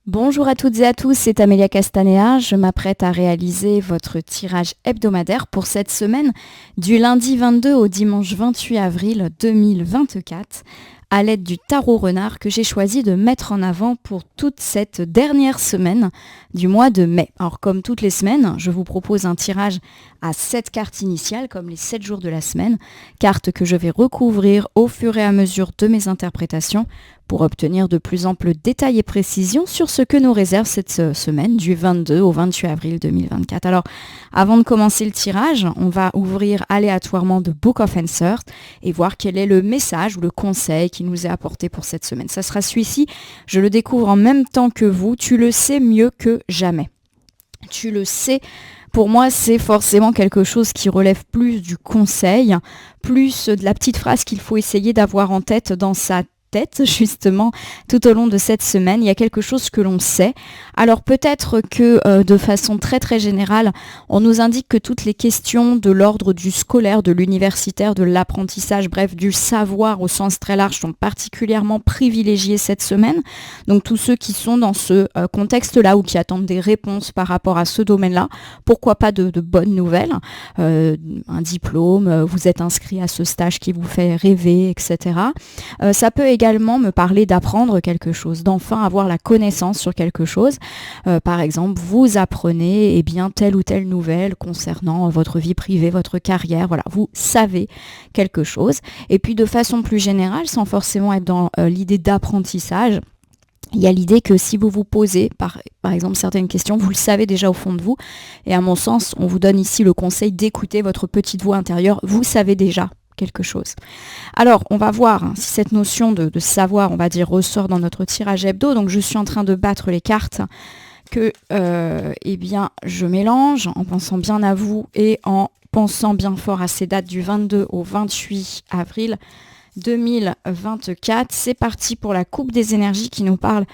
Bonjour à toutes et à tous, c'est Amélia Castanea. Je m'apprête à réaliser votre tirage hebdomadaire pour cette semaine du lundi 22 au dimanche 28 avril 2024 à l'aide du tarot renard que j'ai choisi de mettre en avant pour toute cette dernière semaine du mois de mai. Alors comme toutes les semaines, je vous propose un tirage à 7 cartes initiales comme les 7 jours de la semaine, cartes que je vais recouvrir au fur et à mesure de mes interprétations pour obtenir de plus amples détails et précisions sur ce que nous réserve cette semaine du 22 au 28 avril 2024. Alors, avant de commencer le tirage, on va ouvrir aléatoirement The Book of Answers et voir quel est le message ou le conseil qui nous est apporté pour cette semaine. Ça sera celui-ci, je le découvre en même temps que vous, tu le sais mieux que jamais. Tu le sais. Pour moi, c'est forcément quelque chose qui relève plus du conseil, plus de la petite phrase qu'il faut essayer d'avoir en tête dans sa tête, justement, tout au long de cette semaine. Il y a quelque chose que l'on sait. Alors peut-être que de façon très très générale, on nous indique que toutes les questions de l'ordre du scolaire, de l'universitaire, de l'apprentissage, bref, du savoir au sens très large sont particulièrement privilégiés cette semaine. Donc tous ceux qui sont dans ce contexte-là ou qui attendent des réponses par rapport à ce domaine-là, pourquoi pas de bonnes nouvelles, un diplôme, vous êtes inscrit à ce stage qui vous fait rêver, etc. Ça peut également me parler d'apprendre quelque chose, d'enfin avoir la connaissance sur quelque chose. Par exemple, vous apprenez telle ou telle nouvelle concernant votre vie privée, votre carrière. Voilà, vous savez quelque chose. Et puis de façon plus générale, sans forcément être dans l'idée d'apprentissage, il y a l'idée que si vous vous posez, par exemple, certaines questions, vous le savez déjà au fond de vous. Et à mon sens, on vous donne ici le conseil d'écouter votre petite voix intérieure. Vous savez déjà quelque chose. Alors, on va voir si cette notion de savoir, on va dire, ressort dans notre tirage hebdo. Donc, je suis en train de battre les cartes que, je mélange en pensant bien à vous et en pensant bien fort à ces dates du 22 au 28 avril 2024. C'est parti pour la coupe des énergies qui nous parle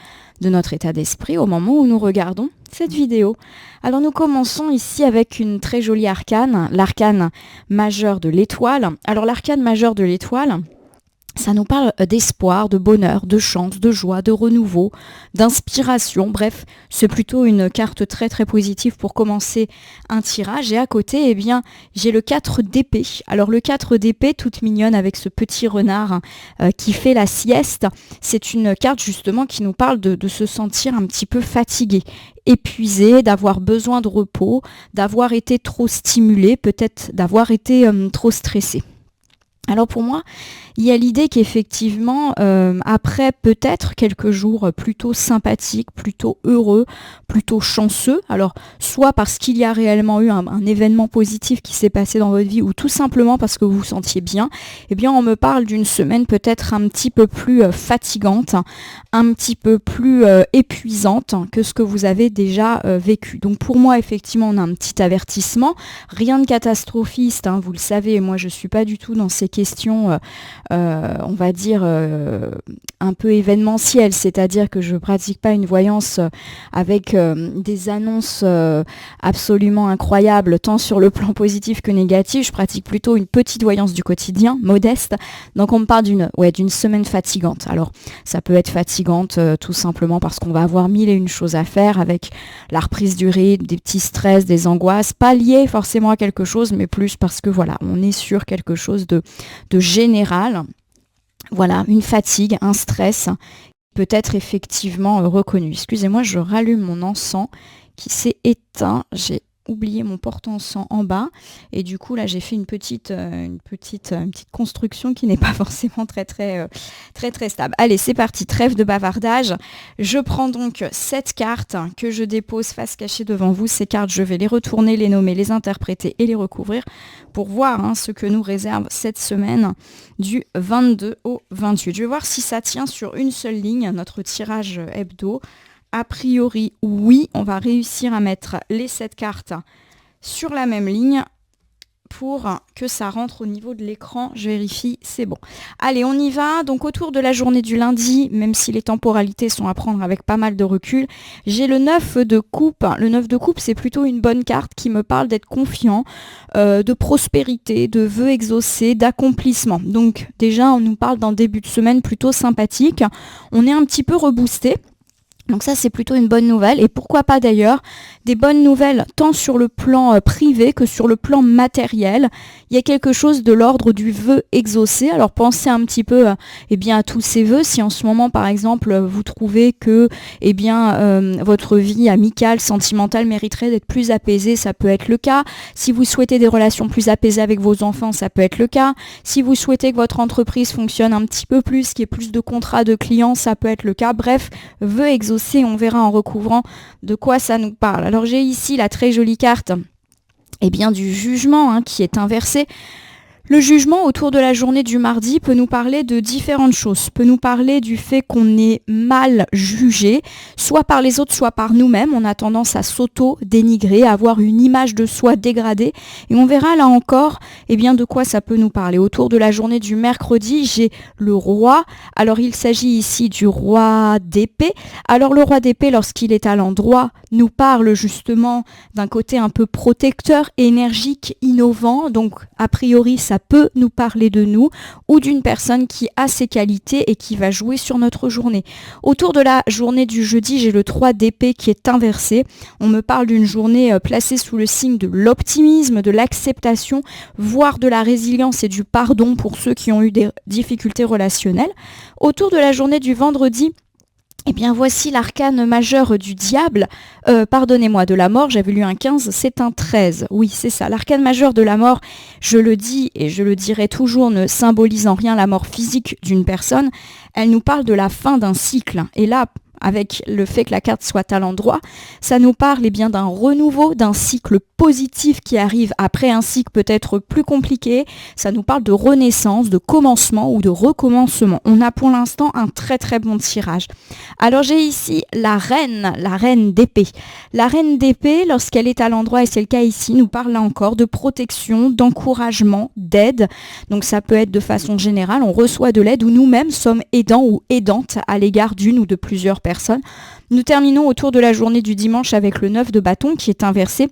de notre état d'esprit au moment où nous regardons cette vidéo. Alors nous commençons ici avec une très jolie arcane, l'arcane majeur de l'étoile. Alors l'arcane majeur de l'étoile, ça nous parle d'espoir, de bonheur, de chance, de joie, de renouveau, d'inspiration. Bref, c'est plutôt une carte très très positive pour commencer un tirage. Et à côté, j'ai le 4 d'épée. Alors le 4 d'épée, toute mignonne avec ce petit renard qui fait la sieste. C'est une carte justement qui nous parle de se sentir un petit peu fatigué, épuisé, d'avoir besoin de repos, d'avoir été trop stimulé, peut-être d'avoir été trop stressé. Alors pour moi, il y a l'idée qu'effectivement, après peut-être quelques jours plutôt sympathiques, plutôt heureux, plutôt chanceux, alors soit parce qu'il y a réellement eu un événement positif qui s'est passé dans votre vie ou tout simplement parce que vous vous sentiez bien, on me parle d'une semaine peut-être un petit peu plus fatigante, un petit peu plus épuisante que ce que vous avez déjà vécu. Donc pour moi, effectivement, on a un petit avertissement, rien de catastrophiste, vous le savez, moi je ne suis pas du tout dans ces questions on va dire un peu événementielles, c'est-à-dire que je ne pratique pas une voyance avec des annonces absolument incroyables, tant sur le plan positif que négatif. Je pratique plutôt une petite voyance du quotidien, modeste. Donc on me parle d'une semaine fatigante. Alors ça peut être fatigante tout simplement parce qu'on va avoir mille et une choses à faire avec la reprise du rythme, des petits stress, des angoisses, pas liés forcément à quelque chose, mais plus parce que voilà, on est sur quelque chose de général. Voilà, une fatigue, un stress, peut être effectivement reconnu. Excusez-moi, je rallume mon encens qui s'est éteint. J'ai oublié mon porte-encens en bas et du coup là j'ai fait une petite construction qui n'est pas forcément très stable. Allez, c'est parti, trêve de bavardage. Je prends donc 7 cartes que je dépose face cachée devant vous. Ces cartes, je vais les retourner, les nommer, les interpréter et les recouvrir pour voir ce que nous réserve cette semaine du 22 au 28. Je vais voir si ça tient sur une seule ligne, notre tirage hebdo. A priori, oui, on va réussir à mettre les 7 cartes sur la même ligne pour que ça rentre au niveau de l'écran. Je vérifie, c'est bon. Allez, on y va. Donc autour de la journée du lundi, même si les temporalités sont à prendre avec pas mal de recul, j'ai le 9 de coupe. Le 9 de coupe, c'est plutôt une bonne carte qui me parle d'être confiant, de prospérité, de vœux exaucés, d'accomplissement. Donc déjà, on nous parle d'un début de semaine plutôt sympathique. On est un petit peu reboosté. Donc ça, c'est plutôt une bonne nouvelle. Et pourquoi pas d'ailleurs des bonnes nouvelles tant sur le plan privé que sur le plan matériel. Il y a quelque chose de l'ordre du vœu exaucé. Alors pensez un petit peu à tous ces vœux. Si en ce moment, par exemple, vous trouvez que votre vie amicale, sentimentale mériterait d'être plus apaisée, ça peut être le cas. Si vous souhaitez des relations plus apaisées avec vos enfants, ça peut être le cas. Si vous souhaitez que votre entreprise fonctionne un petit peu plus, qu'il y ait plus de contrats de clients, ça peut être le cas. Bref, vœu exaucé. On verra en recouvrant de quoi ça nous parle. Alors j'ai ici la très jolie carte du jugement qui est inversé. Le jugement autour de la journée du mardi peut nous parler de différentes choses, peut nous parler du fait qu'on est mal jugé, soit par les autres, soit par nous-mêmes. On a tendance à s'auto-dénigrer, à avoir une image de soi dégradée. Et on verra là encore de quoi ça peut nous parler. Autour de la journée du mercredi, j'ai le roi. Alors il s'agit ici du roi d'épée. Alors le roi d'épée, lorsqu'il est à l'endroit, nous parle justement d'un côté un peu protecteur, énergique, innovant. Donc a priori, ça peut nous parler de nous ou d'une personne qui a ses qualités et qui va jouer sur notre journée. Autour de la journée du jeudi, j'ai le 3 d'épée qui est inversé. On me parle d'une journée placée sous le signe de l'optimisme, de l'acceptation, voire de la résilience et du pardon pour ceux qui ont eu des difficultés relationnelles. Autour de la journée du vendredi, voici l'arcane majeur du diable, de la mort, j'avais lu un 15, c'est un 13, oui c'est ça, l'arcane majeur de la mort, je le dis et je le dirai toujours, ne symbolise en rien la mort physique d'une personne, elle nous parle de la fin d'un cycle, et là, avec le fait que la carte soit à l'endroit, ça nous parle d'un renouveau, d'un cycle positif qui arrive après un cycle peut-être plus compliqué. Ça nous parle de renaissance, de commencement ou de recommencement. On a pour l'instant un très très bon tirage. Alors j'ai ici la reine d'épée. La reine d'épée, lorsqu'elle est à l'endroit, et c'est le cas ici, nous parle là encore de protection, d'encouragement, d'aide. Donc ça peut être de façon générale, on reçoit de l'aide ou nous-mêmes sommes aidants ou aidantes à l'égard d'une ou de plusieurs personnes. Nous terminons autour de la journée du dimanche avec le 9 de bâton qui est inversé.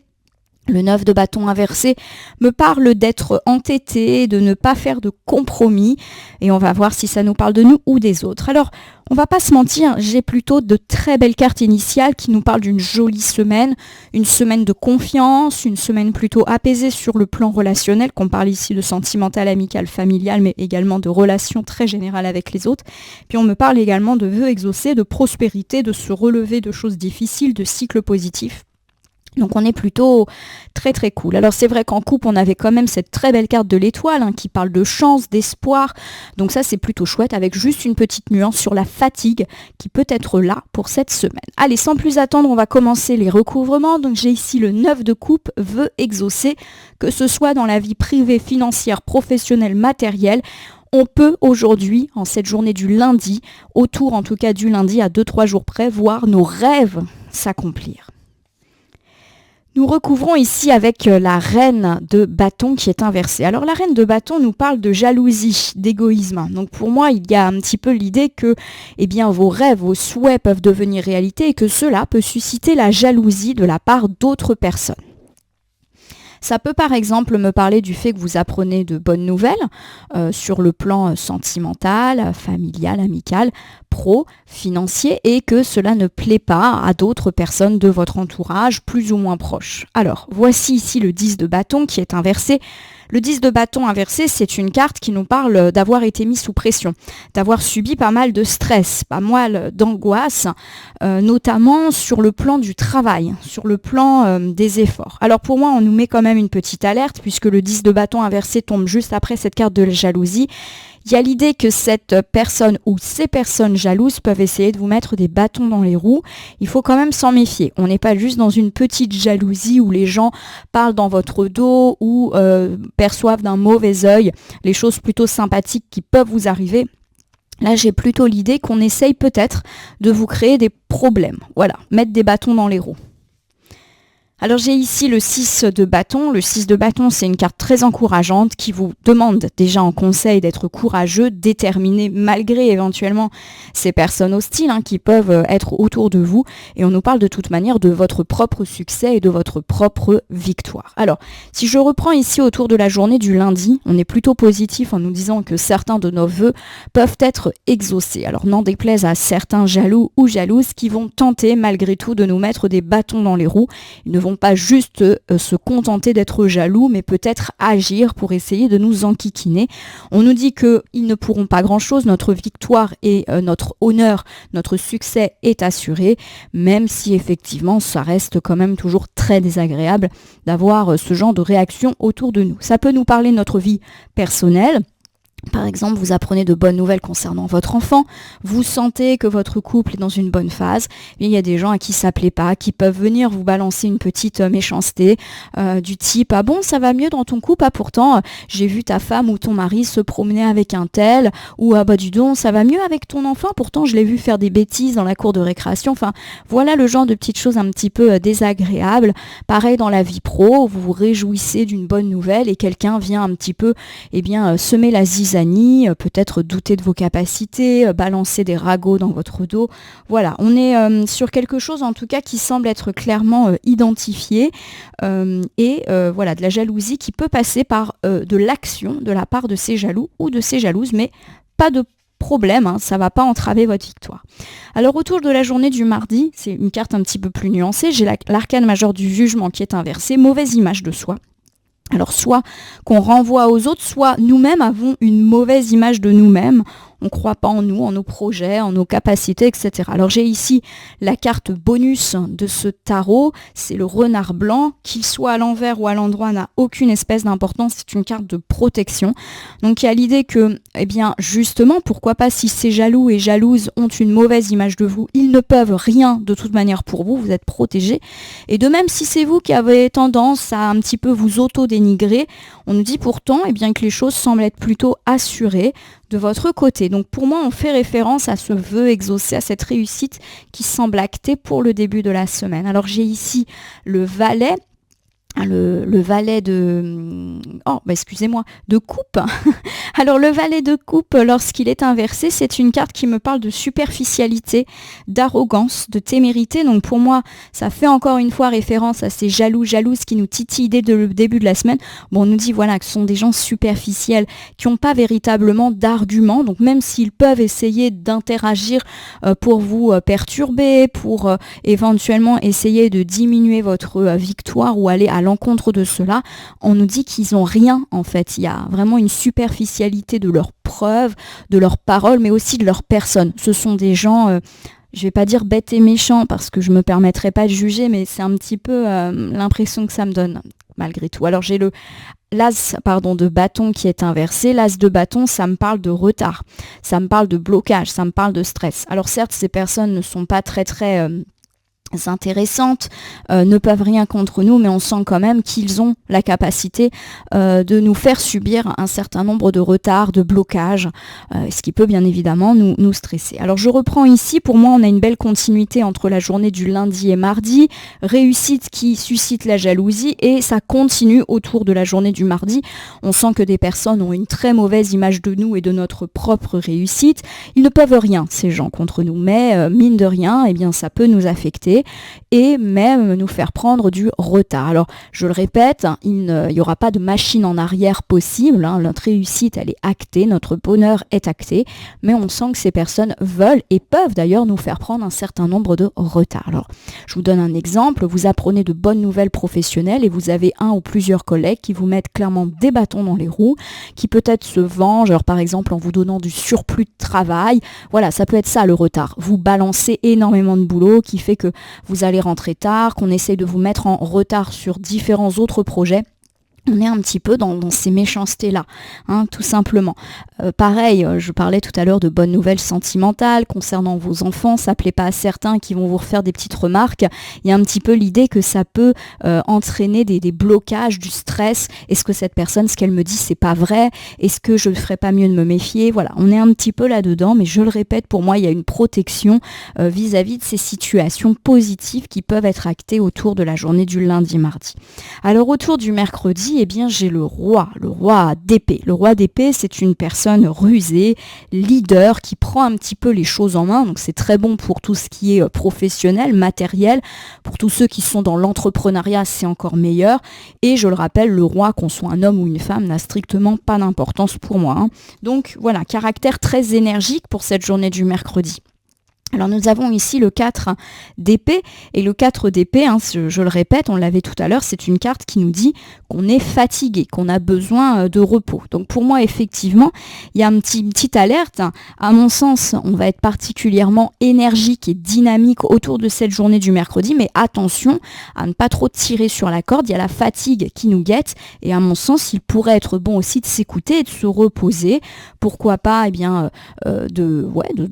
Le 9 de bâton inversé me parle d'être entêté, de ne pas faire de compromis et on va voir si ça nous parle de nous ou des autres. Alors, on va pas se mentir, j'ai plutôt de très belles cartes initiales qui nous parlent d'une jolie semaine, une semaine de confiance, une semaine plutôt apaisée sur le plan relationnel, qu'on parle ici de sentimental, amical, familial, mais également de relations très générales avec les autres. Puis on me parle également de vœux exaucés, de prospérité, de se relever de choses difficiles, de cycles positifs. Donc on est plutôt très très cool. Alors c'est vrai qu'en couple on avait quand même cette très belle carte de l'étoile qui parle de chance, d'espoir. Donc ça c'est plutôt chouette avec juste une petite nuance sur la fatigue qui peut être là pour cette semaine. Allez, sans plus attendre, on va commencer les recouvrements. Donc j'ai ici le 9 de coupe, vœux exaucés, que ce soit dans la vie privée, financière, professionnelle, matérielle. On peut aujourd'hui, en cette journée du lundi, autour en tout cas du lundi à 2-3 jours près, voir nos rêves s'accomplir. Nous recouvrons ici avec la reine de bâton qui est inversée. Alors la reine de bâton nous parle de jalousie, d'égoïsme. Donc pour moi, il y a un petit peu l'idée que vos rêves, vos souhaits peuvent devenir réalité et que cela peut susciter la jalousie de la part d'autres personnes. Ça peut par exemple me parler du fait que vous apprenez de bonnes nouvelles sur le plan sentimental, familial, amical, pro, financier et que cela ne plaît pas à d'autres personnes de votre entourage plus ou moins proches. Alors, voici ici le 10 de bâton qui est inversé. Le 10 de bâton inversé, c'est une carte qui nous parle d'avoir été mis sous pression, d'avoir subi pas mal de stress, pas mal d'angoisse, notamment sur le plan du travail, sur le plan des efforts. Alors pour moi, on nous met quand même une petite alerte puisque le 10 de bâton inversé tombe juste après cette carte de la jalousie. Il y a l'idée que cette personne ou ces personnes jalouses peuvent essayer de vous mettre des bâtons dans les roues. Il faut quand même s'en méfier. On n'est pas juste dans une petite jalousie où les gens parlent dans votre dos ou perçoivent d'un mauvais œil les choses plutôt sympathiques qui peuvent vous arriver. Là, j'ai plutôt l'idée qu'on essaye peut-être de vous créer des problèmes. Voilà, mettre des bâtons dans les roues. Alors j'ai ici le 6 de bâton. Le 6 de bâton, c'est une carte très encourageante qui vous demande déjà en conseil d'être courageux, déterminé malgré éventuellement ces personnes hostiles qui peuvent être autour de vous. Et on nous parle de toute manière de votre propre succès et de votre propre victoire. Alors, si je reprends ici autour de la journée du lundi, on est plutôt positif en nous disant que certains de nos vœux peuvent être exaucés. Alors n'en déplaise à certains jaloux ou jalouses qui vont tenter malgré tout de nous mettre des bâtons dans les roues. Ils ne vont pas juste se contenter d'être jaloux, mais peut-être agir pour essayer de nous enquiquiner. On nous dit qu'ils ne pourront pas grand-chose, notre victoire et notre honneur, notre succès est assuré, même si effectivement ça reste quand même toujours très désagréable d'avoir ce genre de réaction autour de nous. Ça peut nous parler de notre vie personnelle. Par exemple, vous apprenez de bonnes nouvelles concernant votre enfant, vous sentez que votre couple est dans une bonne phase, il y a des gens à qui ça plaît pas, qui peuvent venir vous balancer une petite méchanceté du type « Ah bon, ça va mieux dans ton couple, pourtant j'ai vu ta femme ou ton mari se promener avec un tel » ou « Ah bah dis donc, ça va mieux avec ton enfant, pourtant je l'ai vu faire des bêtises dans la cour de récréation ». Enfin, voilà le genre de petites choses un petit peu désagréables. Pareil dans la vie pro, vous vous réjouissez d'une bonne nouvelle et quelqu'un vient un petit peu semer la zizanie, peut-être douter de vos capacités, balancer des ragots dans votre dos. Voilà, on est sur quelque chose en tout cas qui semble être clairement identifié voilà, de la jalousie qui peut passer par de l'action de la part de ces jaloux ou de ces jalouses, mais pas de problème, ça ne va pas entraver votre victoire. Alors autour de la journée du mardi, c'est une carte un petit peu plus nuancée, j'ai l'arcane majeur du jugement qui est inversé, mauvaise image de soi. Alors soit qu'on renvoie aux autres, soit nous-mêmes avons une mauvaise image de nous-mêmes. On ne croit pas en nous, en nos projets, en nos capacités, etc. Alors j'ai ici la carte bonus de ce tarot, c'est le renard blanc, qu'il soit à l'envers ou à l'endroit n'a aucune espèce d'importance, c'est une carte de protection. Donc il y a l'idée que, justement, pourquoi pas si ces jaloux et jalouses ont une mauvaise image de vous, ils ne peuvent rien de toute manière pour vous, vous êtes protégés. Et de même si c'est vous qui avez tendance à un petit peu vous auto-dénigrer, on nous dit pourtant que les choses semblent être plutôt assurées de votre côté. Donc pour moi, on fait référence à ce vœu exaucé, à cette réussite qui semble actée pour le début de la semaine. Alors j'ai ici le valet. Le valet de coupe. Alors le valet de coupe, lorsqu'il est inversé, c'est une carte qui me parle de superficialité, d'arrogance, de témérité. Donc pour moi, ça fait encore une fois référence à ces jalouses qui nous titillent dès le début de la semaine. Bon, on nous dit que ce sont des gens superficiels qui n'ont pas véritablement d'arguments. Donc même s'ils peuvent essayer d'interagir pour vous perturber, pour éventuellement essayer de diminuer votre victoire ou aller à l'encontre de cela, on nous dit qu'ils n'ont rien en fait. Il y a vraiment une superficialité de leurs preuves, de leurs paroles, mais aussi de leur personne. Ce sont des gens, je vais pas dire bêtes et méchants parce que je me permettrai pas de juger, mais c'est un petit peu l'impression que ça me donne malgré tout. Alors j'ai l'as de bâton qui est inversé. L'as de bâton, ça me parle de retard, ça me parle de blocage, ça me parle de stress. Alors certes, ces personnes ne sont pas très intéressantes, ne peuvent rien contre nous, mais on sent quand même qu'ils ont la capacité de nous faire subir un certain nombre de retards, de blocages, ce qui peut bien évidemment nous stresser. Alors je reprends ici, pour moi on a une belle continuité entre la journée du lundi et mardi, réussite qui suscite la jalousie et ça continue autour de la journée du mardi. On sent que des personnes ont une très mauvaise image de nous et de notre propre réussite. Ils ne peuvent rien, ces gens, contre nous, mais mine de rien, ça peut nous affecter et même nous faire prendre du retard. Alors, je le répète, il n'y aura pas de machine en arrière possible. Notre réussite, elle est actée, notre bonheur est acté, mais on sent que ces personnes veulent et peuvent d'ailleurs nous faire prendre un certain nombre de retards. Alors, je vous donne un exemple. Vous apprenez de bonnes nouvelles professionnelles et vous avez un ou plusieurs collègues qui vous mettent clairement des bâtons dans les roues, qui peut-être se vengent, alors par exemple en vous donnant du surplus de travail. Voilà, ça peut être ça le retard. Vous balancez énormément de boulot qui fait que vous allez rentrer tard, qu'on essaie de vous mettre en retard sur différents autres projets. On est un petit peu dans ces méchancetés-là, hein, tout simplement. Pareil, je parlais tout à l'heure de bonnes nouvelles sentimentales concernant vos enfants. Ça plaît pas à certains qui vont vous refaire des petites remarques. Il y a un petit peu l'idée que ça peut entraîner des blocages, du stress. Est-ce que cette personne, ce qu'elle me dit, c'est pas vrai? Est-ce que je ne ferais pas mieux de me méfier? Voilà, on est un petit peu là-dedans, mais je le répète, pour moi, il y a une protection vis-à-vis de ces situations positives qui peuvent être actées autour de la journée du lundi-mardi. Alors, autour du mercredi, eh bien, j'ai le roi d'épée. Le roi d'épée, c'est une personne rusée, leader, qui prend un petit peu les choses en main. Donc, c'est très bon pour tout ce qui est professionnel, matériel. Pour tous ceux qui sont dans l'entrepreneuriat, c'est encore meilleur. Et je le rappelle, le roi, qu'on soit un homme ou une femme, n'a strictement pas d'importance pour moi, hein. Donc, voilà, caractère très énergique pour cette journée du mercredi. Alors nous avons ici le 4 d'épée, et le 4 d'épée, hein, je le répète, on l'avait tout à l'heure, c'est une carte qui nous dit qu'on est fatigué, qu'on a besoin de repos. Donc pour moi, effectivement, il y a une petite alerte. À mon sens, on va être particulièrement énergique et dynamique autour de cette journée du mercredi, mais attention à ne pas trop tirer sur la corde, il y a la fatigue qui nous guette, et à mon sens, il pourrait être bon aussi de s'écouter et de se reposer. Pourquoi pas de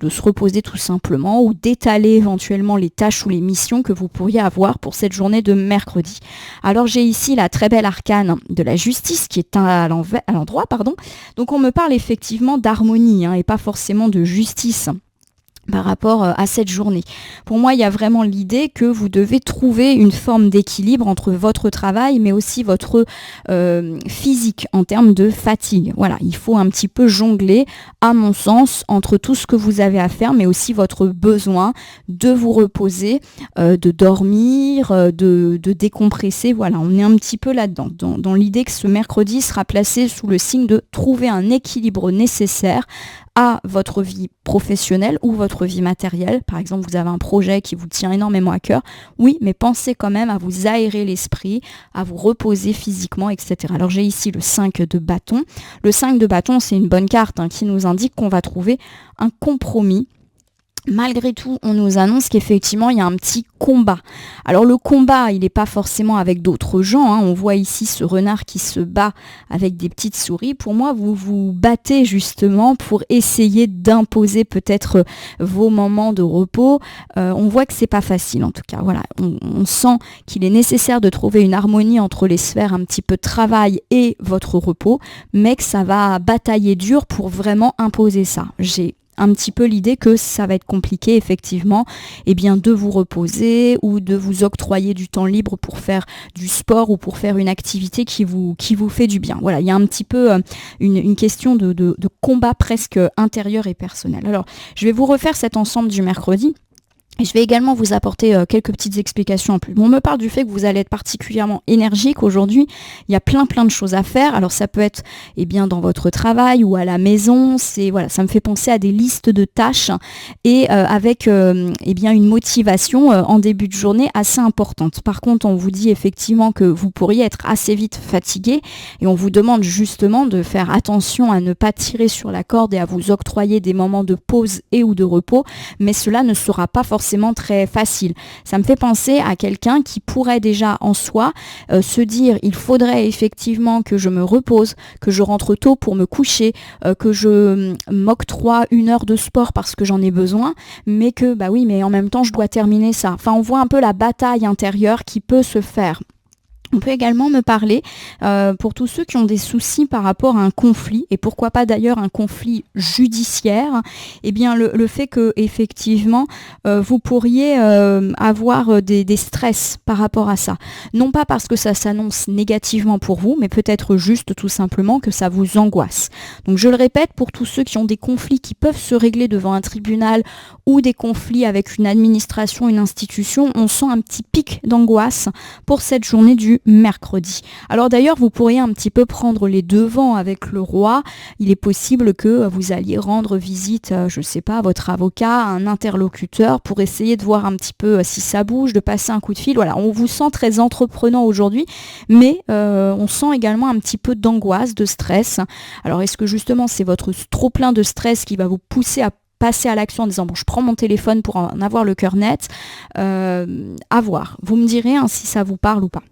se reposer tout simplement, ou d'étaler éventuellement les tâches ou les missions que vous pourriez avoir pour cette journée de mercredi. Alors j'ai ici la très belle arcane de la justice qui est à l'endroit. Donc on me parle effectivement d'harmonie, hein, et pas forcément de justice par rapport à cette journée. Pour moi, il y a vraiment l'idée que vous devez trouver une forme d'équilibre entre votre travail, mais aussi votre physique en termes de fatigue. Voilà, il faut un petit peu jongler, à mon sens, entre tout ce que vous avez à faire, mais aussi votre besoin de vous reposer, de dormir, de décompresser. Voilà, on est un petit peu là-dedans, dans l'idée que ce mercredi sera placé sous le signe de trouver un équilibre nécessaire à votre vie professionnelle ou votre vie matérielle. Par exemple, vous avez un projet qui vous tient énormément à cœur. Oui, mais pensez quand même à vous aérer l'esprit, à vous reposer physiquement, etc. Alors j'ai ici le 5 de bâton. Le 5 de bâton, c'est une bonne carte, hein, qui nous indique qu'on va trouver un compromis. Malgré tout, on nous annonce qu'effectivement, il y a un petit combat. Alors le combat, il n'est pas forcément avec d'autres gens, hein. On voit ici ce renard qui se bat avec des petites souris. Pour moi, vous vous battez justement pour essayer d'imposer peut-être vos moments de repos. On voit que c'est pas facile en tout cas. Voilà, on sent qu'il est nécessaire de trouver une harmonie entre les sphères un petit peu travail et votre repos, mais que ça va batailler dur pour vraiment imposer ça. J'ai un petit peu l'idée que ça va être compliqué effectivement, de vous reposer ou de vous octroyer du temps libre pour faire du sport ou pour faire une activité qui vous fait du bien. Voilà, il y a un petit peu une question de combat presque intérieur et personnel. Alors, je vais vous refaire cet ensemble du mercredi. Et je vais également vous apporter quelques petites explications en plus. On me parle du fait que vous allez être particulièrement énergique aujourd'hui. Il y a plein de choses à faire. Alors ça peut être dans votre travail ou à la maison. Ça me fait penser à des listes de tâches et avec une motivation en début de journée assez importante. Par contre, on vous dit effectivement que vous pourriez être assez vite fatigué et on vous demande justement de faire attention à ne pas tirer sur la corde et à vous octroyer des moments de pause et ou de repos. Mais cela ne sera pas forcément très facile. Ça me fait penser à quelqu'un qui pourrait déjà en soi se dire il faudrait effectivement que je me repose, que je rentre tôt pour me coucher, que je m'octroie 1 heure de sport parce que j'en ai besoin, mais mais en même temps je dois terminer ça. Enfin, on voit un peu la bataille intérieure qui peut se faire. On peut également me parler, pour tous ceux qui ont des soucis par rapport à un conflit, et pourquoi pas d'ailleurs un conflit judiciaire, le fait que effectivement vous pourriez avoir des stress par rapport à ça. Non pas parce que ça s'annonce négativement pour vous, mais peut-être juste tout simplement que ça vous angoisse. Donc je le répète, pour tous ceux qui ont des conflits qui peuvent se régler devant un tribunal ou des conflits avec une administration, une institution, on sent un petit pic d'angoisse pour cette journée du mercredi. Alors d'ailleurs, vous pourriez un petit peu prendre les devants avec le roi. Il est possible que vous alliez rendre visite, à votre avocat, à un interlocuteur pour essayer de voir un petit peu si ça bouge, de passer un coup de fil. Voilà, on vous sent très entreprenant aujourd'hui, mais on sent également un petit peu d'angoisse, de stress. Alors est-ce que justement c'est votre trop plein de stress qui va vous pousser à passer à l'action en disant je prends mon téléphone pour en avoir le cœur net, à voir. Vous me direz si ça vous parle ou pas.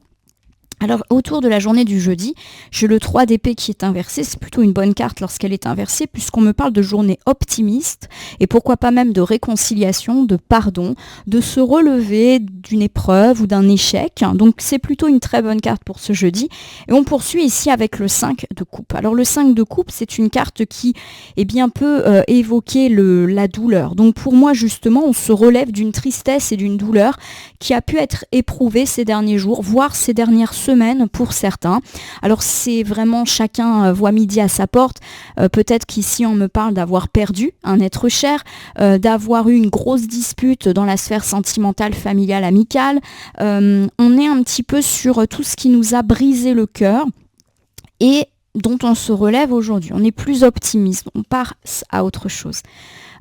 Alors, autour de la journée du jeudi, j'ai le 3 d'épée qui est inversé. C'est plutôt une bonne carte lorsqu'elle est inversée, puisqu'on me parle de journée optimiste, et pourquoi pas même de réconciliation, de pardon, de se relever d'une épreuve ou d'un échec. Donc, c'est plutôt une très bonne carte pour ce jeudi. Et on poursuit ici avec le 5 de coupe. Alors, le 5 de coupe, c'est une carte qui peut évoquer la douleur. Donc, pour moi, justement, on se relève d'une tristesse et d'une douleur qui a pu être éprouvée ces derniers jours, voire ces dernières semaine pour certains. Alors c'est vraiment chacun voit midi à sa porte. Peut-être qu'ici on me parle d'avoir perdu un être cher, d'avoir eu une grosse dispute dans la sphère sentimentale, familiale, amicale. On est un petit peu sur tout ce qui nous a brisé le cœur et dont on se relève aujourd'hui. On est plus optimiste, on passe à autre chose.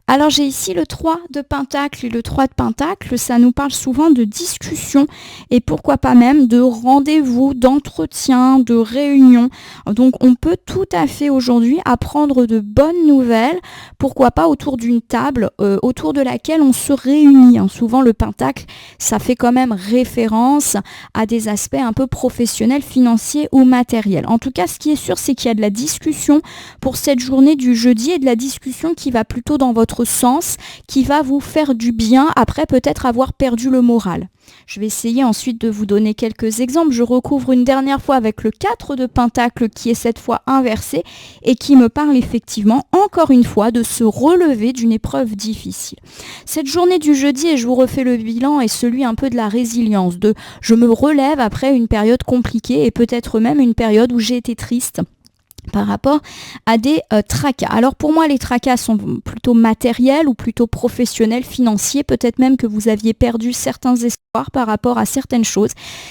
Alors j'ai ici le 3 de Pentacle et le 3 de Pentacle, ça nous parle souvent de discussion et pourquoi pas même de rendez-vous, d'entretien, de réunion. Donc on peut tout à fait aujourd'hui apprendre de bonnes nouvelles, pourquoi pas autour d'une table autour de laquelle on se réunit. Souvent le Pentacle, ça fait quand même référence à des aspects un peu professionnels, financiers ou matériels. En tout cas, ce qui est sûr, c'est qu'il y a de la discussion pour cette journée du jeudi et de la discussion qui va plutôt dans votre sens, qui va vous faire du bien après peut-être avoir perdu le moral. Je vais essayer ensuite de vous donner quelques exemples. Je recouvre une dernière fois avec le 4 de Pentacle qui est cette fois inversé et qui me parle effectivement encore une fois de se relever d'une épreuve difficile. Cette journée du jeudi, et je vous refais le bilan, est celui un peu de la résilience, de je me relève après une période compliquée et peut-être même une période où j'ai été triste par rapport à des tracas. Alors pour moi, les tracas sont plutôt matériels ou plutôt professionnels, financiers. Peut-être même que vous aviez perdu certains espoirs par rapport à certaines choses.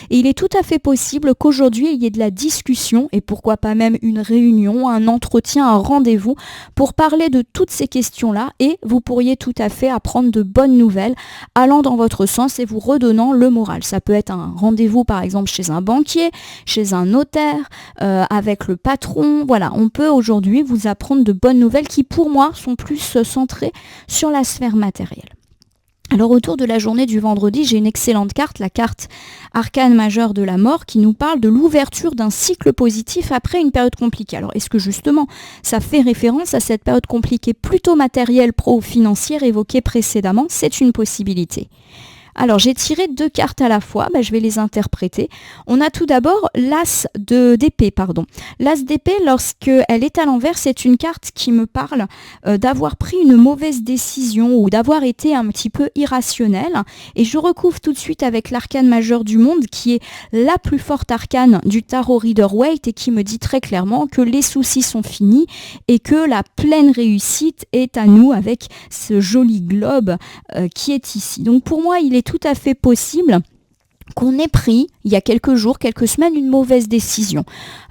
Et il est tout à fait possible qu'aujourd'hui, il y ait de la discussion et pourquoi pas même une réunion, un entretien, un rendez-vous pour parler de toutes ces questions-là. Et vous pourriez tout à fait apprendre de bonnes nouvelles allant dans votre sens et vous redonnant le moral. Ça peut être un rendez-vous par exemple chez un banquier, chez un notaire, avec le patron. Voilà, on peut aujourd'hui vous apprendre de bonnes nouvelles qui, pour moi, sont plus centrées sur la sphère matérielle. Alors autour de la journée du vendredi, j'ai une excellente carte, la carte arcane majeure de la mort, qui nous parle de l'ouverture d'un cycle positif après une période compliquée. Alors est-ce que justement ça fait référence à cette période compliquée plutôt matérielle, pro-financière évoquée précédemment? C'est une possibilité. Alors j'ai tiré 2 cartes à la fois, je vais les interpréter. On a tout d'abord l'As d'épée. L'As d'épée, lorsqu'elle est à l'envers, c'est une carte qui me parle d'avoir pris une mauvaise décision ou d'avoir été un petit peu irrationnel. Et je recouvre tout de suite avec l'arcane majeure du monde qui est la plus forte arcane du tarot Rider-Waite et qui me dit très clairement que les soucis sont finis et que la pleine réussite est à nous avec ce joli globe qui est ici. Donc pour moi, il est tout à fait possible qu'on ait pris, il y a quelques jours, quelques semaines, une mauvaise décision.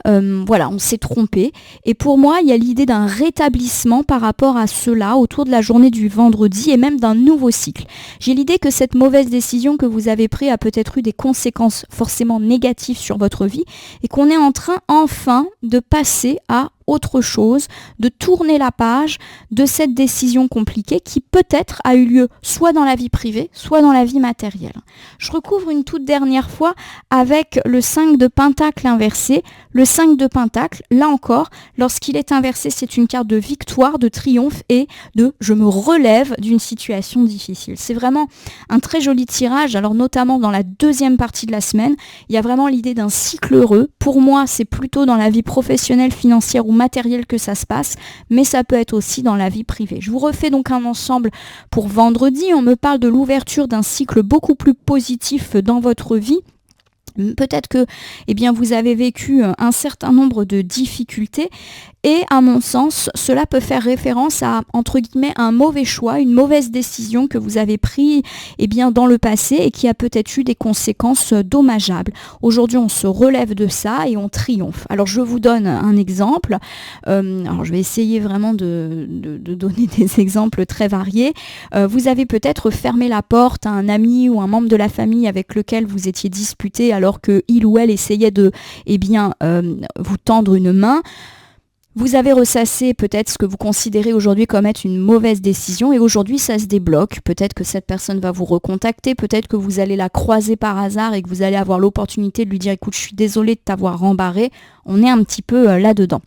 On s'est trompé. Et pour moi, il y a l'idée d'un rétablissement par rapport à cela autour de la journée du vendredi et même d'un nouveau cycle. J'ai l'idée que cette mauvaise décision que vous avez prise a peut-être eu des conséquences forcément négatives sur votre vie et qu'on est en train enfin de passer à autre chose, de tourner la page de cette décision compliquée qui peut-être a eu lieu soit dans la vie privée, soit dans la vie matérielle. Je recouvre une toute dernière fois avec le 5 de Pentacle inversé. Le 5 de Pentacle, là encore, lorsqu'il est inversé, c'est une carte de victoire, de triomphe et de je me relève d'une situation difficile. C'est vraiment un très joli tirage, alors notamment dans la deuxième partie de la semaine, il y a vraiment l'idée d'un cycle heureux. Pour moi, c'est plutôt dans la vie professionnelle, financière ou matérielle que ça se passe, mais ça peut être aussi dans la vie privée. Je vous refais donc un ensemble pour vendredi. On me parle de l'ouverture d'un cycle beaucoup plus positif dans votre vie. Peut-être que vous avez vécu un certain nombre de difficultés et à mon sens, cela peut faire référence à, entre guillemets, un mauvais choix, une mauvaise décision que vous avez prise dans le passé et qui a peut-être eu des conséquences dommageables. Aujourd'hui, on se relève de ça et on triomphe. Alors, je vous donne un exemple. Alors, je vais essayer vraiment de donner des exemples très variés. Vous avez peut-être fermé la porte à un ami ou un membre de la famille avec lequel vous étiez disputé alors qu'il ou elle essayait de vous tendre une main. Vous avez ressassé peut-être ce que vous considérez aujourd'hui comme être une mauvaise décision et aujourd'hui ça se débloque. Peut-être que cette personne va vous recontacter, peut-être que vous allez la croiser par hasard et que vous allez avoir l'opportunité de lui dire écoute, je suis désolée de t'avoir rembarré. On est un petit peu là-dedans.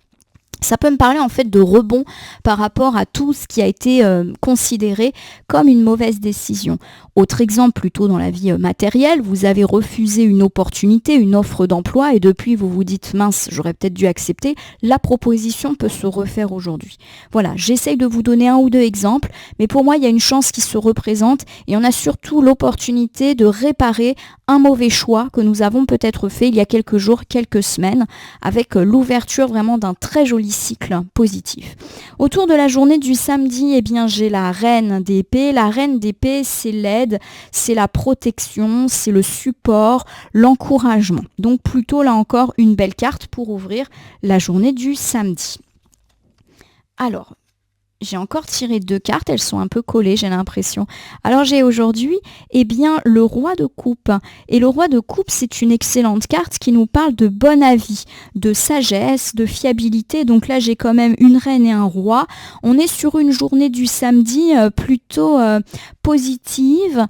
Ça peut me parler en fait de rebond par rapport à tout ce qui a été considéré comme une mauvaise décision. Autre exemple, plutôt dans la vie matérielle, vous avez refusé une opportunité, une offre d'emploi et depuis vous vous dites mince, j'aurais peut-être dû accepter, la proposition peut se refaire aujourd'hui. Voilà, j'essaye de vous donner un ou deux exemples, mais pour moi il y a une chance qui se représente et on a surtout l'opportunité de réparer un mauvais choix que nous avons peut-être fait il y a quelques jours, quelques semaines, avec l'ouverture vraiment d'un très joli cycle positif. Autour de la journée du samedi, eh bien, j'ai la reine d'épée. La reine d'épée, c'est l'aide, c'est la protection, c'est le support, l'encouragement. Donc plutôt là encore une belle carte pour ouvrir la journée du samedi. Alors, j'ai encore tiré 2 cartes, elles sont un peu collées, j'ai l'impression. Alors j'ai aujourd'hui, eh bien, le roi de coupe. Et le roi de coupe, c'est une excellente carte qui nous parle de bon avis, de sagesse, de fiabilité. Donc là, j'ai quand même une reine et un roi. On est sur une journée du samedi plutôt positive,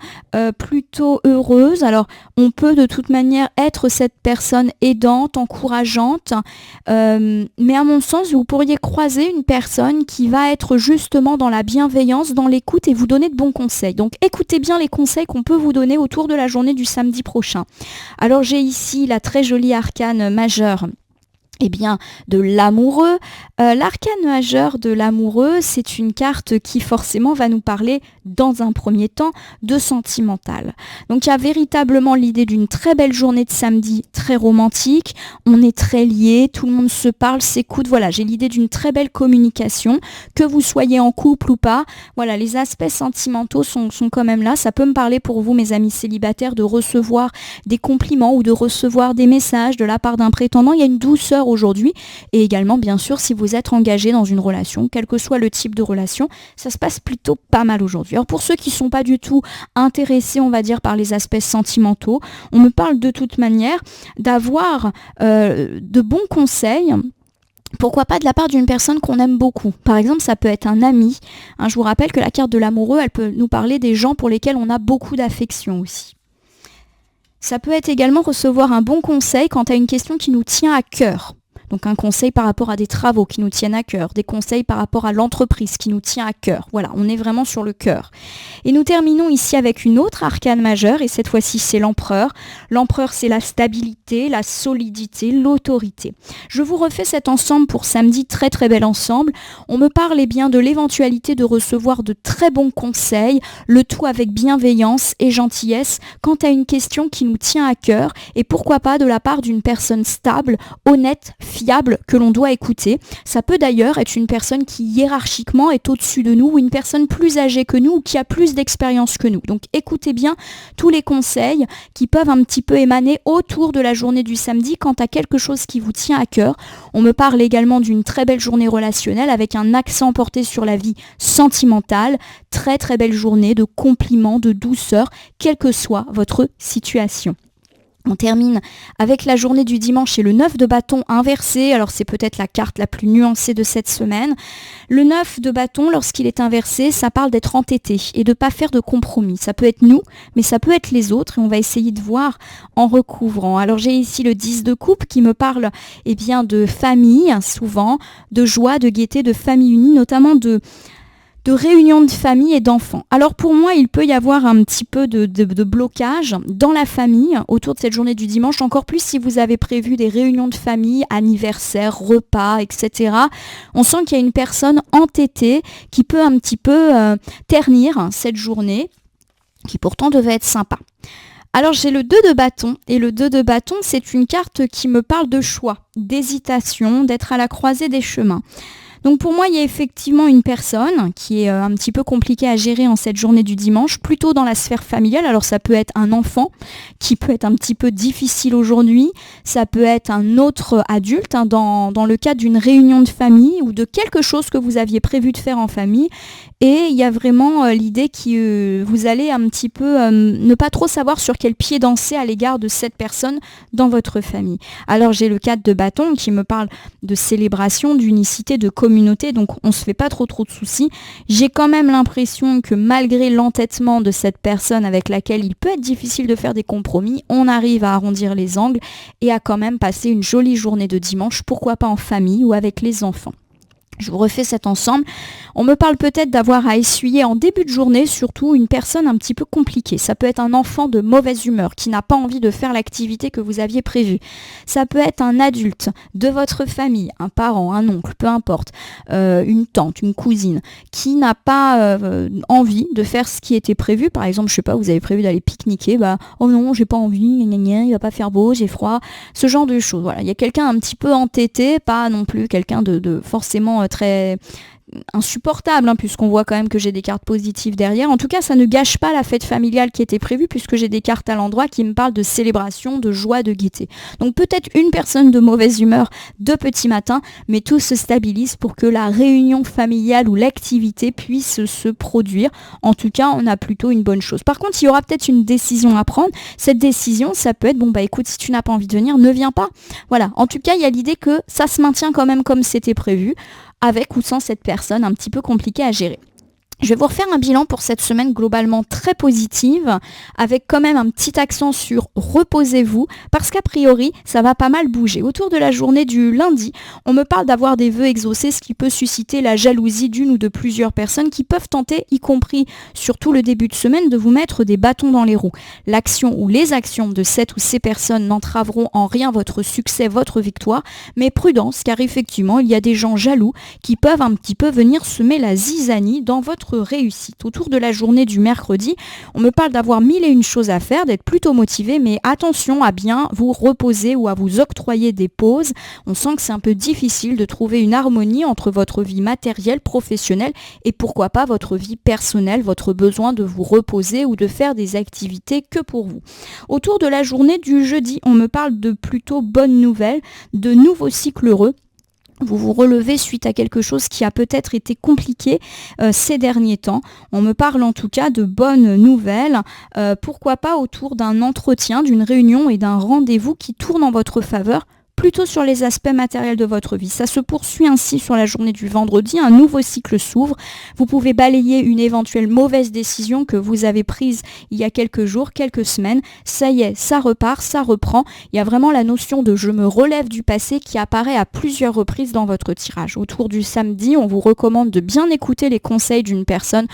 plutôt heureuse. Alors, on peut de toute manière être cette personne aidante, encourageante. Mais à mon sens, vous pourriez croiser une personne qui va être justement dans la bienveillance, dans l'écoute et vous donner de bons conseils. Donc écoutez bien les conseils qu'on peut vous donner autour de la journée du samedi prochain. Alors j'ai ici la très jolie arcane majeure. Eh bien, de l'amoureux. L'arcane majeur de l'amoureux, c'est une carte qui forcément va nous parler, dans un premier temps, de sentimental. Donc il y a véritablement l'idée d'une très belle journée de samedi, très romantique. On est très liés, tout le monde se parle, s'écoute. Voilà, j'ai l'idée d'une très belle communication, que vous soyez en couple ou pas. Voilà, les aspects sentimentaux sont quand même là. Ça peut me parler pour vous, mes amis célibataires, de recevoir des compliments ou de recevoir des messages de la part d'un prétendant. Il y a une douceur aujourd'hui et également bien sûr si vous êtes engagé dans une relation, quel que soit le type de relation, ça se passe plutôt pas mal aujourd'hui. Alors pour ceux qui ne sont pas du tout intéressés, on va dire, par les aspects sentimentaux, on me parle de toute manière d'avoir de bons conseils. Pourquoi pas de la part d'une personne qu'on aime beaucoup. Par exemple, ça peut être un ami. Je vous rappelle que la carte de l'amoureux, elle peut nous parler des gens pour lesquels on a beaucoup d'affection aussi. Ça peut être également recevoir un bon conseil quant à une question qui nous tient à cœur. Donc un conseil par rapport à des travaux qui nous tiennent à cœur, des conseils par rapport à l'entreprise qui nous tient à cœur. Voilà, on est vraiment sur le cœur. Et nous terminons ici avec une autre arcane majeure, et cette fois-ci c'est l'empereur. L'empereur, c'est la stabilité, la solidité, l'autorité. Je vous refais cet ensemble pour samedi, très très bel ensemble. On me parle bien de l'éventualité de recevoir de très bons conseils, le tout avec bienveillance et gentillesse quant à une question qui nous tient à cœur, et pourquoi pas de la part d'une personne stable, honnête, fiable que l'on doit écouter. Ça peut d'ailleurs être une personne qui hiérarchiquement est au-dessus de nous ou une personne plus âgée que nous ou qui a plus d'expérience que nous. Donc écoutez bien tous les conseils qui peuvent un petit peu émaner autour de la journée du samedi quant à quelque chose qui vous tient à cœur. On me parle également d'une très belle journée relationnelle avec un accent porté sur la vie sentimentale. Très très belle journée de compliments, de douceur, quelle que soit votre situation. On termine avec la journée du dimanche et le 9 de bâton inversé. Alors c'est peut-être la carte la plus nuancée de cette semaine. Le 9 de bâton, lorsqu'il est inversé, ça parle d'être entêté et de ne pas faire de compromis. Ça peut être nous, mais ça peut être les autres et on va essayer de voir en recouvrant. Alors j'ai ici le 10 de coupe qui me parle bien de famille, souvent, de joie, de gaieté, de famille unie, notamment de réunions de famille et d'enfants. Alors pour moi, il peut y avoir un petit peu de blocage dans la famille autour de cette journée du dimanche, encore plus si vous avez prévu des réunions de famille, anniversaires, repas, etc. On sent qu'il y a une personne entêtée qui peut un petit peu ternir cette journée, qui pourtant devait être sympa. Alors j'ai le 2 de bâton, et le 2 de bâton, c'est une carte qui me parle de choix, d'hésitation, d'être à la croisée des chemins. Donc pour moi, il y a effectivement une personne qui est un petit peu compliquée à gérer en cette journée du dimanche, plutôt dans la sphère familiale. Alors ça peut être un enfant qui peut être un petit peu difficile aujourd'hui, ça peut être un autre adulte dans le cadre d'une réunion de famille ou de quelque chose que vous aviez prévu de faire en famille. Et il y a vraiment l'idée que vous allez un petit peu ne pas trop savoir sur quel pied danser à l'égard de cette personne dans votre famille. Alors j'ai le cadre de bâton qui me parle de célébration, d'unicité, de communauté, donc on ne se fait pas trop de soucis. J'ai quand même l'impression que malgré l'entêtement de cette personne avec laquelle il peut être difficile de faire des compromis, on arrive à arrondir les angles et à quand même passer une jolie journée de dimanche, pourquoi pas en famille ou avec les enfants. Je vous refais cet ensemble. On me parle peut-être d'avoir à essuyer en début de journée, surtout une personne un petit peu compliquée. Ça peut être un enfant de mauvaise humeur qui n'a pas envie de faire l'activité que vous aviez prévue. Ça peut être un adulte de votre famille, un parent, un oncle, peu importe, une tante, une cousine, qui n'a pas envie de faire ce qui était prévu. Par exemple, je sais pas, vous avez prévu d'aller pique-niquer, oh non, j'ai pas envie, gna gna, il va pas faire beau, j'ai froid, ce genre de choses. Voilà, il y a quelqu'un un petit peu entêté, pas non plus quelqu'un de forcément très insupportable, puisqu'on voit quand même que j'ai des cartes positives derrière. En tout cas, ça ne gâche pas la fête familiale qui était prévue, puisque j'ai des cartes à l'endroit qui me parlent de célébration, de joie, de gaieté. Donc peut-être une personne de mauvaise humeur de petit matin, mais tout se stabilise pour que la réunion familiale ou l'activité puisse se produire. En tout cas, on a plutôt une bonne chose. Par contre, il y aura peut-être une décision à prendre. Cette décision, ça peut être, écoute, si tu n'as pas envie de venir, ne viens pas. Voilà. En tout cas, il y a l'idée que ça se maintient quand même comme c'était prévu, avec ou sans cette personne un petit peu compliquée à gérer. Je vais vous refaire un bilan pour cette semaine globalement très positive, avec quand même un petit accent sur reposez-vous, parce qu'a priori, ça va pas mal bouger. Autour de la journée du lundi, on me parle d'avoir des vœux exaucés, ce qui peut susciter la jalousie d'une ou de plusieurs personnes qui peuvent tenter, y compris sur tout le début de semaine, de vous mettre des bâtons dans les roues. L'action ou les actions de cette ou ces personnes n'entraveront en rien votre succès, votre victoire, mais prudence, car effectivement, il y a des gens jaloux qui peuvent un petit peu venir semer la zizanie dans votre réussite. Autour de la journée du mercredi, on me parle d'avoir 1001 choses à faire, d'être plutôt motivé, mais attention à bien vous reposer ou à vous octroyer des pauses. On sent que c'est un peu difficile de trouver une harmonie entre votre vie matérielle, professionnelle et pourquoi pas votre vie personnelle, votre besoin de vous reposer ou de faire des activités que pour vous. Autour de la journée du jeudi, on me parle de plutôt bonnes nouvelles, de nouveaux cycles heureux. Vous vous relevez suite à quelque chose qui a peut-être été compliqué ces derniers temps. On me parle en tout cas de bonnes nouvelles, pourquoi pas autour d'un entretien, d'une réunion et d'un rendez-vous qui tourne en votre faveur, plutôt sur les aspects matériels de votre vie. Ça se poursuit ainsi sur la journée du vendredi, un nouveau cycle s'ouvre. Vous pouvez balayer une éventuelle mauvaise décision que vous avez prise il y a quelques jours, quelques semaines. Ça y est, ça repart, ça reprend. Il y a vraiment la notion de « je me relève du passé » qui apparaît à plusieurs reprises dans votre tirage. Autour du samedi, on vous recommande de bien écouter les conseils d'une personne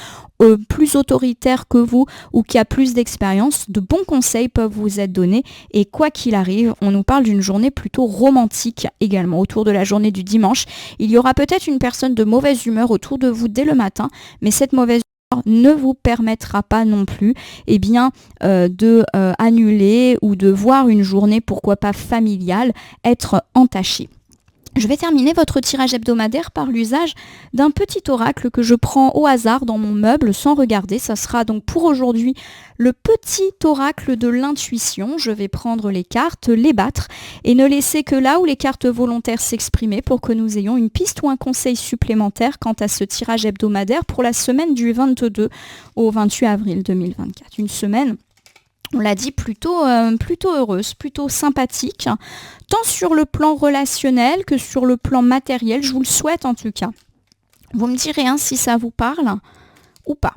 plus autoritaire que vous ou qui a plus d'expérience. De bons conseils peuvent vous être donnés et quoi qu'il arrive, on nous parle d'une journée plutôt romantique également. Autour de la journée du dimanche, il y aura peut-être une personne de mauvaise humeur autour de vous dès le matin, mais cette mauvaise humeur ne vous permettra pas non plus de annuler ou de voir une journée, pourquoi pas familiale, être entachée. Je vais terminer votre tirage hebdomadaire par l'usage d'un petit oracle que je prends au hasard dans mon meuble sans regarder. Ça sera donc pour aujourd'hui le petit oracle de l'intuition. Je vais prendre les cartes, les battre et ne laisser que là où les cartes volontaires s'exprimer pour que nous ayons une piste ou un conseil supplémentaire quant à ce tirage hebdomadaire pour la semaine du 22 au 28 avril 2024. Une semaine, on l'a dit, plutôt heureuse, plutôt sympathique, tant sur le plan relationnel que sur le plan matériel. Je vous le souhaite en tout cas. Vous me direz si ça vous parle ou pas.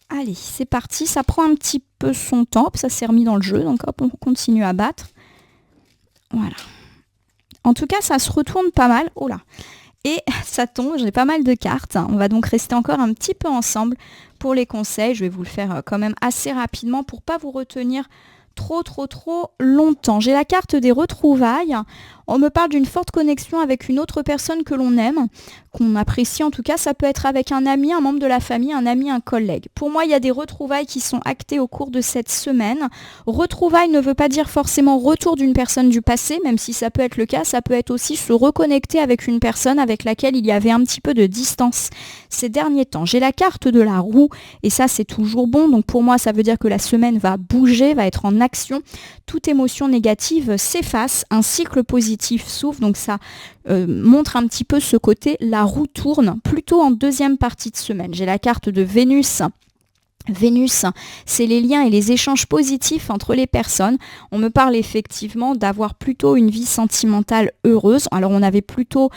Allez, c'est parti. Ça prend un petit peu son temps. Ça s'est remis dans le jeu. Donc hop, on continue à battre. Voilà. En tout cas, ça se retourne pas mal. Oh là. Et ça tombe, j'ai pas mal de cartes. On va donc rester encore un petit peu ensemble pour les conseils. Je vais vous le faire quand même assez rapidement pour pas vous retenir trop longtemps. J'ai la carte des retrouvailles. On me parle d'une forte connexion avec une autre personne que l'on aime, qu'on apprécie en tout cas. Ça peut être avec un ami, un membre de la famille, un ami, un collègue. Pour moi, il y a des retrouvailles qui sont actées au cours de cette semaine. Retrouvailles ne veut pas dire forcément retour d'une personne du passé, même si ça peut être le cas. Ça peut être aussi se reconnecter avec une personne avec laquelle il y avait un petit peu de distance ces derniers temps. J'ai la carte de la roue et ça, c'est toujours bon. Donc pour moi, ça veut dire que la semaine va bouger, va être en action. Toute émotion négative s'efface, un cycle positif s'ouvre. Donc ça montre un petit peu ce côté, la roue tourne plutôt en deuxième partie de semaine. J'ai la carte de Vénus. Vénus, c'est les liens et les échanges positifs entre les personnes. On me parle effectivement d'avoir plutôt une vie sentimentale heureuse. Alors on avait plutôt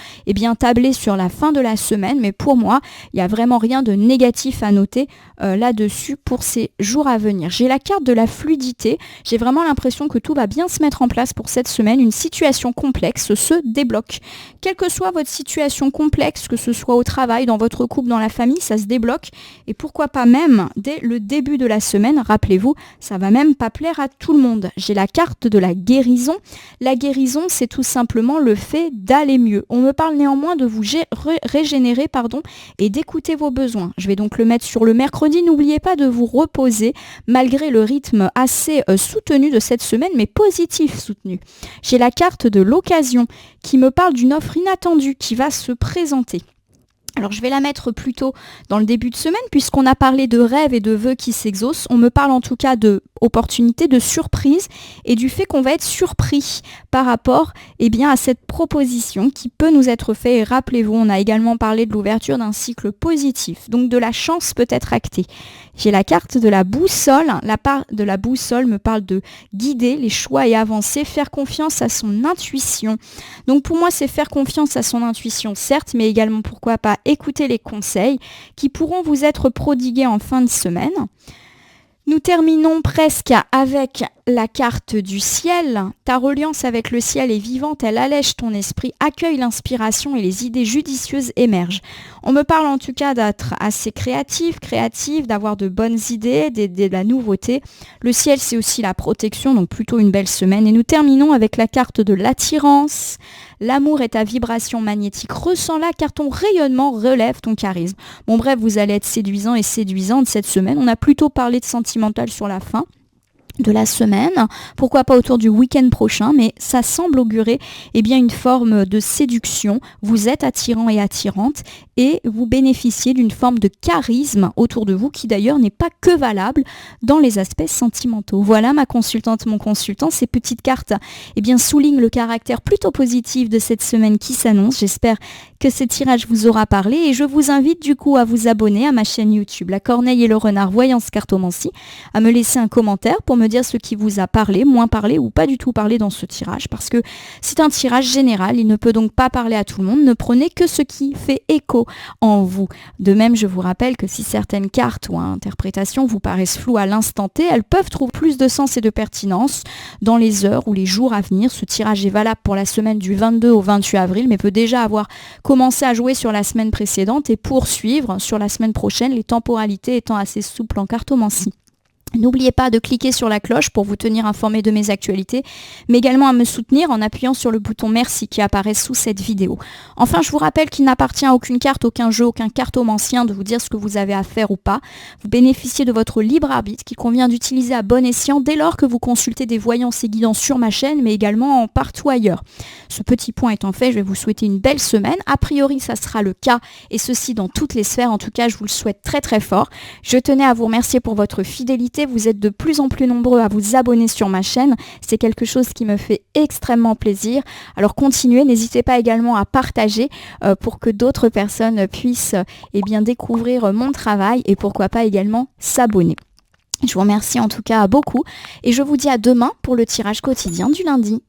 tablé sur la fin de la semaine, mais pour moi, il n'y a vraiment rien de négatif à noter là-dessus pour ces jours à venir. J'ai la carte de la fluidité. J'ai vraiment l'impression que tout va bien se mettre en place pour cette semaine. Une situation complexe se débloque. Quelle que soit votre situation complexe, que ce soit au travail, dans votre couple, dans la famille, ça se débloque. Et pourquoi pas même dès le début de la semaine, rappelez-vous, ça va même pas plaire à tout le monde. J'ai la carte de la guérison. La guérison, c'est tout simplement le fait d'aller mieux. On me parle néanmoins de vous régénérer et d'écouter vos besoins. Je vais donc le mettre sur le mercredi. N'oubliez pas de vous reposer malgré le rythme assez soutenu de cette semaine, mais positif soutenu. J'ai la carte de l'occasion qui me parle d'une offre inattendue qui va se présenter. Alors je vais la mettre plutôt dans le début de semaine puisqu'on a parlé de rêves et de vœux qui s'exaucent. On me parle en tout cas de opportunités, de surprises et du fait qu'on va être surpris par rapport à cette proposition qui peut nous être faite. Et rappelez-vous, on a également parlé de l'ouverture d'un cycle positif, donc de la chance peut être actée. J'ai la carte de la boussole. La part de la boussole me parle de guider les choix et avancer, faire confiance à son intuition. Donc pour moi, c'est faire confiance à son intuition, certes, mais également pourquoi pas écouter les conseils qui pourront vous être prodigués en fin de semaine. Nous terminons presque avec la carte du ciel. Ta reliance avec le ciel est vivante, elle allège ton esprit, accueille l'inspiration et les idées judicieuses émergent. On me parle en tout cas d'être assez créative, d'avoir de bonnes idées, de la nouveauté. Le ciel, c'est aussi la protection, donc plutôt une belle semaine. Et nous terminons avec la carte de l'attirance. L'amour est ta vibration magnétique, ressens-la car ton rayonnement relève ton charisme. Bon bref, vous allez être séduisant et séduisante cette semaine. On a plutôt parlé de sentimental sur la fin de la semaine, pourquoi pas autour du week-end prochain, mais ça semble augurer une forme de séduction. Vous êtes attirant et attirante et vous bénéficiez d'une forme de charisme autour de vous qui d'ailleurs n'est pas que valable dans les aspects sentimentaux. Voilà ma consultante, mon consultant. Ces petites cartes soulignent le caractère plutôt positif de cette semaine qui s'annonce. J'espère que ce tirage vous aura parlé et je vous invite du coup à vous abonner à ma chaîne YouTube La Corneille et le Renard Voyance Cartomancie, à me laisser un commentaire pour me dire ce qui vous a parlé, moins parlé ou pas du tout parlé dans ce tirage, parce que c'est un tirage général, il ne peut donc pas parler à tout le monde, ne prenez que ce qui fait écho en vous. De même, je vous rappelle que si certaines cartes ou interprétations vous paraissent floues à l'instant T, elles peuvent trouver plus de sens et de pertinence dans les heures ou les jours à venir. Ce tirage est valable pour la semaine du 22 au 28 avril, mais peut déjà avoir commencé à jouer sur la semaine précédente et poursuivre sur la semaine prochaine, les temporalités étant assez souples en cartomancie. N'oubliez pas de cliquer sur la cloche pour vous tenir informé de mes actualités, mais également à me soutenir en appuyant sur le bouton merci qui apparaît sous cette vidéo. Enfin, je vous rappelle qu'il n'appartient à aucune carte, aucun jeu, aucun cartomancien de vous dire ce que vous avez à faire ou pas. Vous bénéficiez de votre libre arbitre qu'il convient d'utiliser à bon escient dès lors que vous consultez des voyances et guidances sur ma chaîne, mais également partout ailleurs. Ce petit point étant fait, je vais vous souhaiter une belle semaine. A priori, ça sera le cas, et ceci dans toutes les sphères. En tout cas, je vous le souhaite très très fort. Je tenais à vous remercier pour votre fidélité. Vous êtes de plus en plus nombreux à vous abonner sur ma chaîne. C'est quelque chose qui me fait extrêmement plaisir. Alors continuez, n'hésitez pas également à partager pour que d'autres personnes puissent découvrir mon travail et pourquoi pas également s'abonner. Je vous remercie en tout cas beaucoup et je vous dis à demain pour le tirage quotidien du lundi.